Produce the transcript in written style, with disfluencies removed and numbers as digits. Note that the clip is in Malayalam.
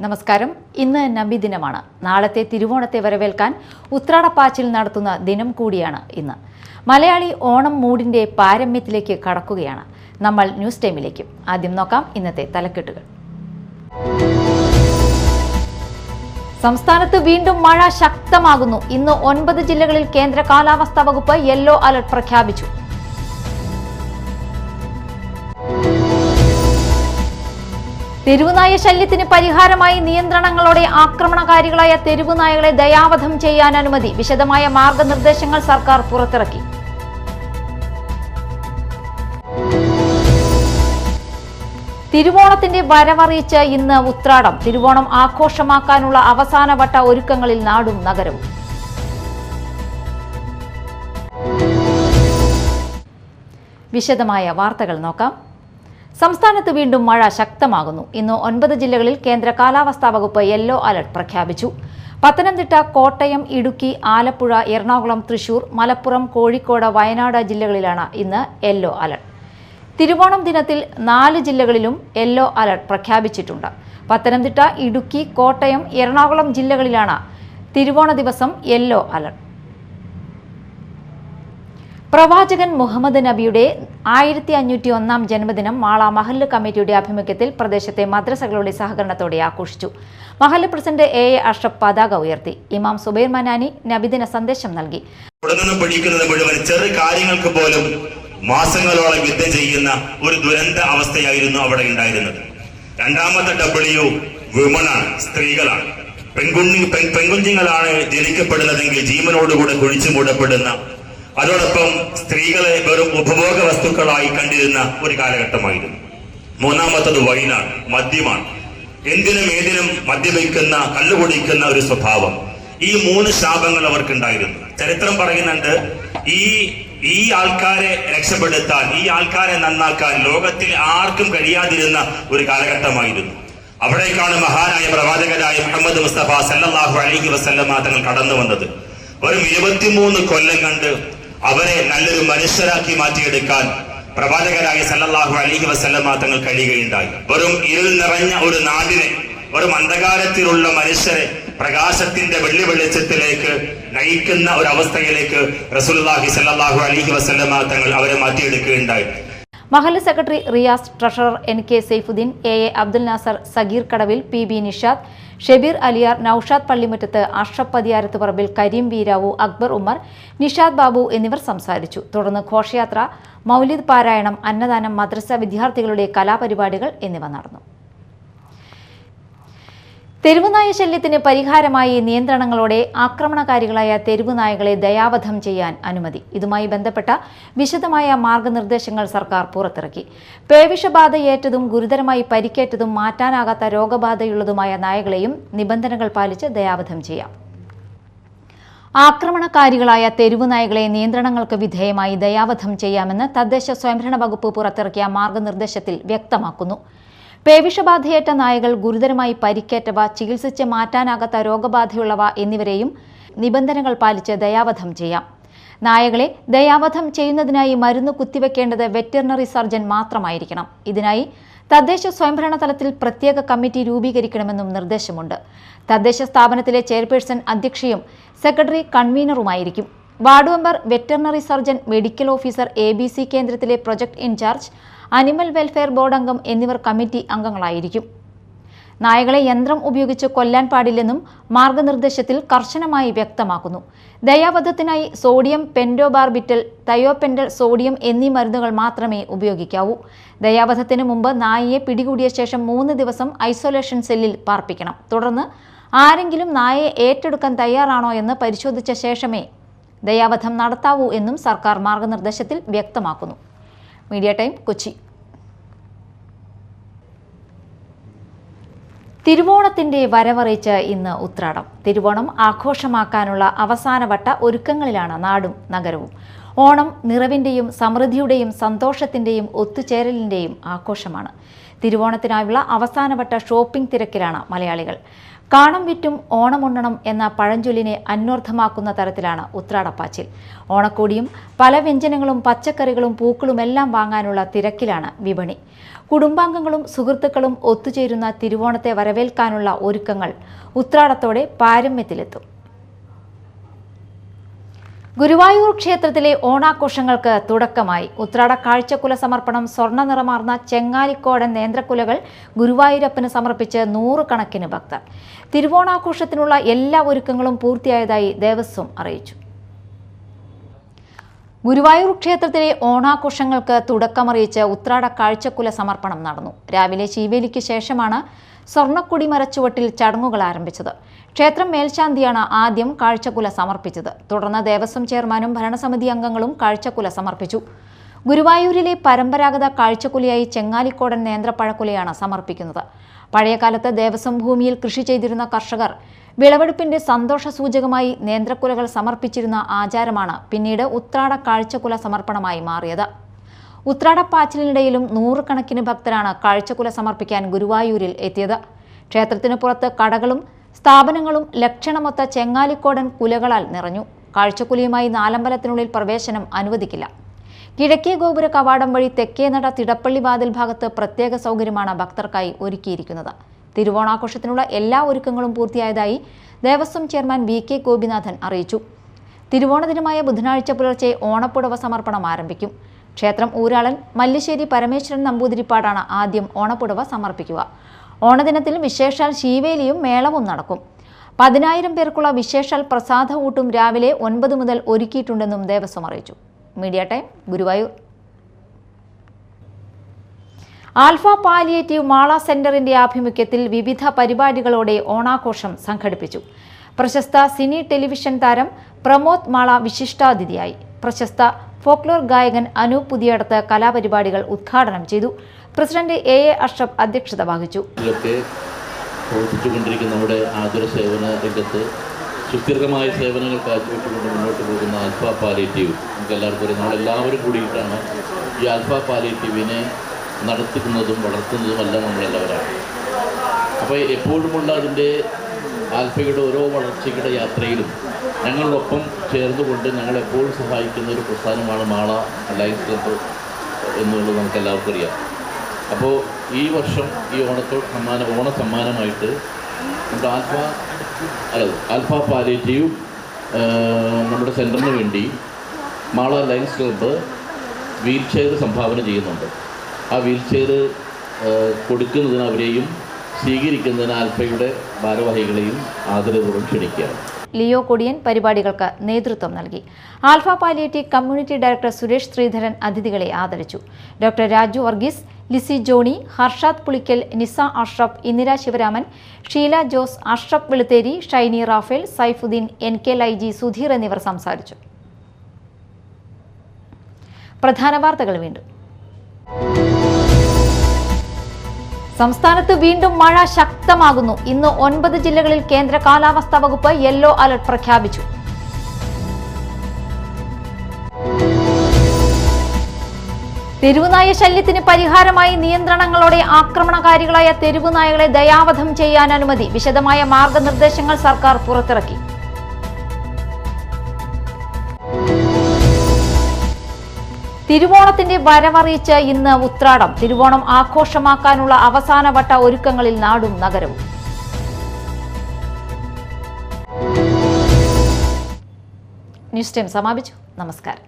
നമസ്കാരം. ഇന്ന് നബിദിനമാണ്. നാളത്തെ തിരുവോണത്തെ വരവേൽക്കാൻ ഉത്രാടപ്പാച്ചിൽ നടത്തുന്ന ദിനം കൂടിയാണ് ഇന്ന്. മലയാളി ഓണം മൂഡിന്റെ പാരമ്യത്തിലേക്ക് കടക്കുകയാണ്. നമ്മൾ ന്യൂസ് ടൈമിലേക്ക് ആദ്യം നോക്കാം ഇന്നത്തെ തലക്കെട്ടുകൾ. സംസ്ഥാനത്ത് വീണ്ടും മഴ ശക്തമാകുന്നു. ഇന്ന് 9 ജില്ലകളിൽ കേന്ദ്ര കാലാവസ്ഥാ വകുപ്പ് യെല്ലോ അലർട്ട് പ്രഖ്യാപിച്ചു. തെരുവുനായ ശല്യത്തിന് പരിഹാരമായി നിയന്ത്രണങ്ങളോടെ ആക്രമണകാരികളായ തെരുവുനായകളെ ദയാവധം ചെയ്യാൻ അനുമതി. വിശദമായ മാർഗനിർദ്ദേശങ്ങൾ സർക്കാർ പുറത്തിറക്കി. തിരുവോണത്തിന്റെ വരവറിയിച്ച് ഇന്ന് ഉത്രാടം. തിരുവോണം ആഘോഷമാക്കാനുള്ള അവസാനവട്ട ഒരുക്കങ്ങളിൽ നാടും നഗരവും. വിശദമായ വാർത്തകൾ നോക്കാം. സംസ്ഥാനത്ത് വീണ്ടും മഴ ശക്തമാകുന്നു. ഇന്ന് 9 ജില്ലകളിൽ കേന്ദ്ര കാലാവസ്ഥാ വകുപ്പ് യെല്ലോ അലർട്ട് പ്രഖ്യാപിച്ചു. പത്തനംതിട്ട, കോട്ടയം, ഇടുക്കി, ആലപ്പുഴ, എറണാകുളം, തൃശൂർ, മലപ്പുറം, കോഴിക്കോട്, വയനാട് ജില്ലകളിലാണ് ഇന്ന് യെല്ലോ അലർട്ട്. തിരുവോണം ദിനത്തിൽ 4 ജില്ലകളിലും യെല്ലോ അലർട്ട് പ്രഖ്യാപിച്ചിട്ടുണ്ട്. പത്തനംതിട്ട, ഇടുക്കി, കോട്ടയം, എറണാകുളം ജില്ലകളിലാണ് തിരുവോണ ദിവസം യെല്ലോ അലർട്ട്. പ്രവാചകൻ മുഹമ്മദ് നബിയുടെ 1501 ജന്മദിനം മാള മഹല്ല് കമ്മിറ്റിയുടെ ആഭിമുഖ്യത്തിൽ പ്രദേശത്തെ മദ്രസകളുടെ സഹകരണത്തോടെ ആഘോഷിച്ചു. മഹല്ല് പ്രസിഡന്റ് എ അഷ്റഫ് പതാക ഉയർത്തി. ഇമാം സുബൈർ മനാനി നബിദിന സന്ദേശം നൽകി. പഠിക്കുന്നത് മുഴുവൻ ചെറു കാര്യങ്ങൾക്ക് പോലും മാസങ്ങളോളം യുദ്ധം ചെയ്യുന്ന ഒരു ദുരന്ത അവസ്ഥയായിരുന്നു അവിടെ ഉണ്ടായിരുന്നത്. രണ്ടാമത്തെ W വിമണാണ്, സ്ത്രീകളാണ്. പെൺകുഞ്ഞുങ്ങളാണ് ജനിക്കപ്പെടുന്നതെങ്കിൽ ജീവനോടുകൂടെ കുഴിച്ചു മൂടപ്പെടുന്ന, അതോടൊപ്പം സ്ത്രീകളെ വെറും ഉപഭോഗ വസ്തുക്കളായി കണ്ടിരുന്ന ഒരു കാലഘട്ടമായിരുന്നു. മൂന്നാമത്തത് വൈനാണ്, മദ്യമാണ്. എന്തിനും ഏതിനും മദ്യപിക്കുന്ന, കള്ളുകുടിക്കുന്ന ഒരു സ്വഭാവം. ഈ 3 ശാപങ്ങൾ അവർക്കുണ്ടായിരുന്നു. ചരിത്രം പറയുന്നുണ്ട്, ഈ ആൾക്കാരെ രക്ഷപ്പെടുത്താൻ, ഈ ആൾക്കാരെ നന്നാക്കാൻ ലോകത്തിൽ ആർക്കും കഴിയാതിരുന്ന ഒരു കാലഘട്ടമായിരുന്നു. അവിടേക്കാണ് മഹാനായ പ്രവാചകനായ മുഹമ്മദ് മുസ്തഫ സല്ലല്ലാഹു അലൈഹി വസല്ലമ തങ്ങൾ കടന്നു വന്നത്. വെറും 23 കൊല്ലം കണ്ട് അവരെ നല്ലൊരു മനുഷ്യരാക്കി മാറ്റിയെടുക്കാൻ പ്രവാചകരായ സല്ലല്ലാഹു അലൈഹി വസല്ലമ തങ്ങൾ കഴിയുകയുണ്ടായി. വെറും ഇരുൾ നിറഞ്ഞ ഒരു നാടിനെ, വെറും അന്ധകാരത്തിലുള്ള മനുഷ്യരെ പ്രകാശത്തിന്റെ വെള്ളി വെളിച്ചത്തിലേക്ക് നയിക്കുന്ന ഒരു അവസ്ഥയിലേക്ക് റസൂലുള്ളാഹി സല്ലല്ലാഹു അലൈഹി വസല്ലമ തങ്ങൾ അവരെ മാറ്റിയെടുക്കുകയുണ്ടായി. മഹല്ല് secretary Riyas, treasurer NK Saifudheen, AA Abdul Nasar, Sageer Kadavil, PB Nishad, Shebeer Aliyar, Naushad പള്ളിമുറ്റത്ത്, അഷ്റഫ് പതിയാരത്ത് പറമ്പിൽ, കരീം വീരാവു, അക്ബർ ഉമ്മർ, നിഷാദ് ബാബു എന്നിവർ സംസാരിച്ചു. തുടർന്ന് ഘോഷയാത്ര, മൗലിദ് പാരായണം, അന്നദാനം, മദ്രസ വിദ്യാർത്ഥികളുടെ കലാപരിപാടികൾ എന്നിവ നടന്നു. തെരുവുനായ ശല്യത്തിന് പരിഹാരമായി നിയന്ത്രണങ്ങളോടെ ആക്രമണകാരികളായ തെരുവുനായകളെ ദയാവധം ചെയ്യാൻ അനുമതി. ഇതുമായി ബന്ധപ്പെട്ട വിശദമായ മാർഗനിർദ്ദേശങ്ങൾ സർക്കാർ പുറത്തിറക്കി. പേവിഷബാധയേറ്റതും ഗുരുതരമായി പരിക്കേറ്റതും മാറ്റാനാകാത്ത രോഗബാധയുള്ളതുമായ നായകളെയും നിബന്ധനകൾ പാലിച്ച് ദയാവധം ചെയ്യാം. ആക്രമണകാരികളായ തെരുവുനായകളെ നിയന്ത്രണങ്ങൾക്ക് വിധേയമായി ദയാവധം ചെയ്യാമെന്ന് തദ്ദേശ സ്വയംഭരണ വകുപ്പ് പുറത്തിറക്കിയ മാർഗനിർദ്ദേശത്തിൽ വ്യക്തമാക്കുന്നു. പേവിഷബാധയേറ്റ നായകൾ, ഗുരുതരമായി പരിക്കേറ്റവ, ചികിത്സിച്ച് മാറ്റാനാകാത്ത രോഗബാധയുള്ളവ എന്നിവരെയും നിബന്ധനകൾ പാലിച്ച് ദയാവധം ചെയ്യാം. നായകളെ ദയാവധം ചെയ്യുന്നതിനായി മരുന്ന് കുത്തിവെക്കേണ്ടത് വെറ്ററിനറി സർജൻ മാത്രമായിരിക്കണം. ഇതിനായി തദ്ദേശ സ്വയംഭരണ തലത്തിൽ പ്രത്യേക കമ്മിറ്റി രൂപീകരിക്കണമെന്നും നിർദ്ദേശമുണ്ട്. തദ്ദേശ സ്ഥാപനത്തിലെ ചെയർപേഴ്സൺ അധ്യക്ഷയും സെക്രട്ടറി കൺവീനറുമായിരിക്കും. Ward member, veterinary surgeon, medical officer, ABC കേന്ദ്രത്തിലെ project incharge, animal welfare board അംഗം എന്നിവർ കമ്മിറ്റി അംഗങ്ങളായിരിക്കും. നായകളെ യന്ത്രം ഉപയോഗിച്ച് കൊല്ലാൻ പാടില്ലെന്നും മാർഗനിർദ്ദേശത്തിൽ കർശനമായി വ്യക്തമാക്കുന്നു. ദയാവധത്തിനായി സോഡിയം പെന്റോബാർബിറ്റൽ, തയോപെന്റൽ സോഡിയം എന്നീ മരുന്നുകൾ മാത്രമേ ഉപയോഗിക്കാവൂ. ദയാവധത്തിന് മുമ്പ് നായയെ പിടികൂടിയ ശേഷം 3 ദിവസം ഐസൊലേഷൻ സെല്ലിൽ പാർപ്പിക്കണം. തുടർന്ന് ആരെങ്കിലും നായയെ ഏറ്റെടുക്കാൻ തയ്യാറാണോ എന്ന് പരിശോധിച്ച ശേഷമേ ദയാവധം നടത്താവൂ എന്നും സർക്കാർ മാർഗനിർദ്ദേശത്തിൽ വ്യക്തമാക്കുന്നു. Media time, Kochi. തിരുവോണത്തിന്റെ വരവറിയിച്ച് ഇന്ന് ഉത്രാടം. തിരുവോണം ആഘോഷമാക്കാനുള്ള അവസാനവട്ട ഒരുക്കങ്ങളിലാണ് നാടും നഗരവും. ഓണം നിറവിന്റെയും സമൃദ്ധിയുടെയും സന്തോഷത്തിന്റെയും ഒത്തുചേരലിന്റെയും ആഘോഷമാണ്. തിരുവോണത്തിനായുള്ള അവസാനവട്ട ഷോപ്പിംഗ് തിരക്കിലാണ് മലയാളികൾ. കാണം വിറ്റും ഓണമുണ്ണണം എന്ന പഴഞ്ചൊല്ലിനെ അന്വർത്ഥമാക്കുന്ന തരത്തിലാണ് ഉത്രാടപ്പാച്ചിൽ. ഓണക്കോടിയും പല വ്യഞ്ജനങ്ങളും പച്ചക്കറികളും പൂക്കളുമെല്ലാം വാങ്ങാനുള്ള തിരക്കിലാണ് വിപണി. കുടുംബാംഗങ്ങളും സുഹൃത്തുക്കളും ഒത്തുചേരുന്ന തിരുവോണത്തെ വരവേൽക്കാനുള്ള ഒരുക്കങ്ങൾ ഉത്രാടത്തോടെ പാരമ്യത്തിലെത്തും. ഗുരുവായൂർ ക്ഷേത്രത്തിലെ ഓണാഘോഷങ്ങൾക്ക് തുടക്കമായി. ഉത്രാട കാഴ്ചക്കുല സമർപ്പണം സ്വർണ്ണ നിറമാർന്ന ചെങ്ങാലിക്കോടൻ നേന്ത്രക്കുലകൾ ഗുരുവായൂരപ്പന് സമർപ്പിച്ച് നൂറുകണക്കിന് ഭക്തർ. തിരുവോണാഘോഷത്തിനുള്ള എല്ലാ ഒരുക്കങ്ങളും പൂർത്തിയായതായി ദേവസ്വം അറിയിച്ചു. ഗുരുവായൂർ ക്ഷേത്രത്തിലെ ഓണാഘോഷങ്ങൾക്ക് തുടക്കമറിയിച്ച് ഉത്രാട കാഴ്ചക്കുല സമർപ്പണം നടന്നു. രാവിലെ ശീവേലിക്ക് ശേഷമാണ് സ്വർണ്ണക്കുടി മരച്ചുവട്ടിൽ ചടങ്ങുകൾ ആരംഭിച്ചത്. ക്ഷേത്രം മേൽശാന്തിയാണ് ആദ്യം കാഴ്ചക്കുല സമർപ്പിച്ചത്. തുടർന്ന് ദേവസ്വം ചെയർമാനും ഭരണസമിതി അംഗങ്ങളും കാഴ്ചക്കുല സമർപ്പിച്ചു. ഗുരുവായൂരിലെ പരമ്പരാഗത കാഴ്ചക്കുലയായി ചെങ്ങാലിക്കോടൻ നേന്ത്രപ്പഴക്കുലയാണ് സമർപ്പിക്കുന്നത്. പഴയകാലത്ത് ദേവസ്വം ഭൂമിയിൽ കൃഷി ചെയ്തിരുന്ന കർഷകർ വിളവെടുപ്പിന്റെ സന്തോഷ സൂചകമായി നേന്ത്രക്കുലകൾ സമർപ്പിച്ചിരുന്ന ആചാരമാണ് പിന്നീട് ഉത്രാട കാഴ്ചക്കുല സമർപ്പണമായി മാറിയത്. ഉത്രാടപ്പാച്ചിലിനിടയിലും നൂറുകണക്കിന് ഭക്തരാണ് കാഴ്ചക്കുല സമർപ്പിക്കാൻ ഗുരുവായൂരിൽ എത്തിയത്. ക്ഷേത്രത്തിന് പുറത്ത് കടകളും സ്ഥാപനങ്ങളും ലക്ഷണമൊത്ത ചെങ്ങാലിക്കോടൻ കുലകളാൽ നിറഞ്ഞു. കാഴ്ചക്കുലയുമായി നാലമ്പലത്തിനുള്ളിൽ പ്രവേശനം അനുവദിക്കില്ല. കിഴക്കേ ഗോപുര കവാടം വഴി തെക്കേനട തിടപ്പള്ളി വാതിൽ ഭാഗത്ത് പ്രത്യേക സൗകര്യമാണ് ഭക്തർക്കായി ഒരുക്കിയിരിക്കുന്നത്. തിരുവോണാഘോഷത്തിനുള്ള എല്ലാ ഒരുക്കങ്ങളും പൂർത്തിയായതായി ദേവസ്വം ചെയർമാൻ VK ഗോപിനാഥൻ അറിയിച്ചു. തിരുവോണ ദിനമായ ബുധനാഴ്ച പുലർച്ചെ ഓണപ്പുടവ സമർപ്പണം ആരംഭിക്കും. ക്ഷേത്രം ഊരാളൻ മല്ലിശ്ശേരി പരമേശ്വരൻ നമ്പൂതിരിപ്പാടാണ് ആദ്യം ഓണപ്പുടവ സമർപ്പിക്കുക. ഓണദിനത്തിൽ വിശേഷാൽ ശീവേലിയും മേളവും നടക്കും. 10,000 പേർക്കുള്ള വിശേഷാൽ പ്രസാദ ഊട്ടും രാവിലെ 9 മുതൽ ഒരുക്കിയിട്ടുണ്ടെന്നും ദേവസ്വം അറിയിച്ചു. Media time, Guruvayur. Alpha palliative Mala സെന്ററിന്റെ ആഭിമുഖ്യത്തിൽ വിവിധ പരിപാടികളോടെ ഓണാഘോഷം സംഘടിപ്പിച്ചു. പ്രശസ്ത സിനി ടെലിവിഷൻ താരം പ്രമോദ് മാള വിശിഷ്ടാതിഥിയായി. പ്രശസ്ത ഫോക്ലോർ ഗായകൻ അനൂപ് പുതിയടത്ത് കലാപരിപാടികൾ ഉദ്ഘാടനം ചെയ്തു. പ്രസിഡന്റ് AA അഷ്റഫ് അധ്യക്ഷത വഹിച്ചു. പ്രവർത്തിച്ചുകൊണ്ടിരിക്കുന്ന നമ്മുടെ ആതുര സേവന രംഗത്ത് സുസ്ഥിരമായ സേവനങ്ങൾ കാഴ്ചവെച്ചുകൊണ്ട് മുന്നോട്ട് പോകുന്ന ആൽഫ പാലിയേറ്റീവ് നമുക്ക് എല്ലാവർക്കും അറിയാം. നമ്മളെല്ലാവരും കൂടിയിട്ടാണ് ഈ ആൽഫ പാലിയേറ്റീവിനെ നടത്തുന്നതും വളർത്തുന്നതുമെല്ലാം നമ്മളെല്ലാവരാണ്. അപ്പോൾ എപ്പോഴുമുള്ള അതിൻ്റെ ആൽഫയുടെ ഓരോ വളർച്ചയുടെ യാത്രയിലും ഞങ്ങളോടൊപ്പം ചേർന്നുകൊണ്ട് ഞങ്ങളെപ്പോഴും സഹായിക്കുന്ന ഒരു പ്രസ്ഥാനമാണ് മാള ലയൺസ് ക്ലബ്ബ് എന്നുള്ളത് നമുക്ക് എല്ലാവർക്കും അറിയാം. അപ്പോൾ ഈ വർഷം ഈ ഓണ സമ്മാനമായിട്ട് നമ്മുടെ ആൽഫ പാലിയേറ്റീവ് നമ്മുടെ സെൻറ്ററിന് വേണ്ടി Mala lions club wheel chair സംഭാവന ചെയ്യുന്നുണ്ട്. ആ വീൽ ചെയർ കൊടുക്കുന്നതിന് അവരെയും സ്വീകരിക്കുന്നതിന് ആൽഫയുടെ ഭാരവാഹികളെയും ആദരപൂർവ്വം ക്ഷണിക്കുകയാണ്. ലിയോ കൊടിയൻ പരിപാടികൾക്ക് നേതൃത്വം നൽകി. Alpha palliative community director Suresh Sreedharan അതിഥികളെ ആദരിച്ചു. ഡോക്ടർ രാജു വർഗീസ്, ലിസി ജോണി, ഹർഷാദ് പുളിക്കൽ, നിസ അഷ്റഫ്, ഇന്ദിര ശിവരാമൻ, ഷീല ജോസ്, അഷ്റഫ് വെളുത്തേരി, ഷൈനി റാഫേൽ, സൈഫുദ്ദീൻ, NK ലൈജി, സുധീർ എന്നിവർ സംസാരിച്ചു. പ്രധാന വാർത്തകൾ വീണ്ടും. സംസ്ഥാനത്ത് വീണ്ടും മഴ ശക്തമാകുന്നു. ഇന്ന് 9 ജില്ലകളിൽ കേന്ദ്ര കാലാവസ്ഥാ വകുപ്പ് യെല്ലോ അലർട്ട് പ്രഖ്യാപിച്ചു. തെരുവുനായ ശല്യത്തിന് പരിഹാരമായി നിയന്ത്രണങ്ങളോടെ ആക്രമണകാരികളായ തെരുവുനായകളെ ദയാവധം ചെയ്യാൻ അനുമതി. വിശദമായ മാർഗനിർദ്ദേശങ്ങൾ സർക്കാർ പുറത്തിറക്കി. തിരുവോണത്തിന്റെ വരവറിയിച്ച് ഇന്ന് ഉത്രാടം. തിരുവോണം ആഘോഷമാക്കാനുള്ള അവസാനവട്ട ഒരുക്കങ്ങളിൽ നാടും നഗരവും. ന്യൂസ് ടൈം സമാപിച്ചു. നമസ്കാരം.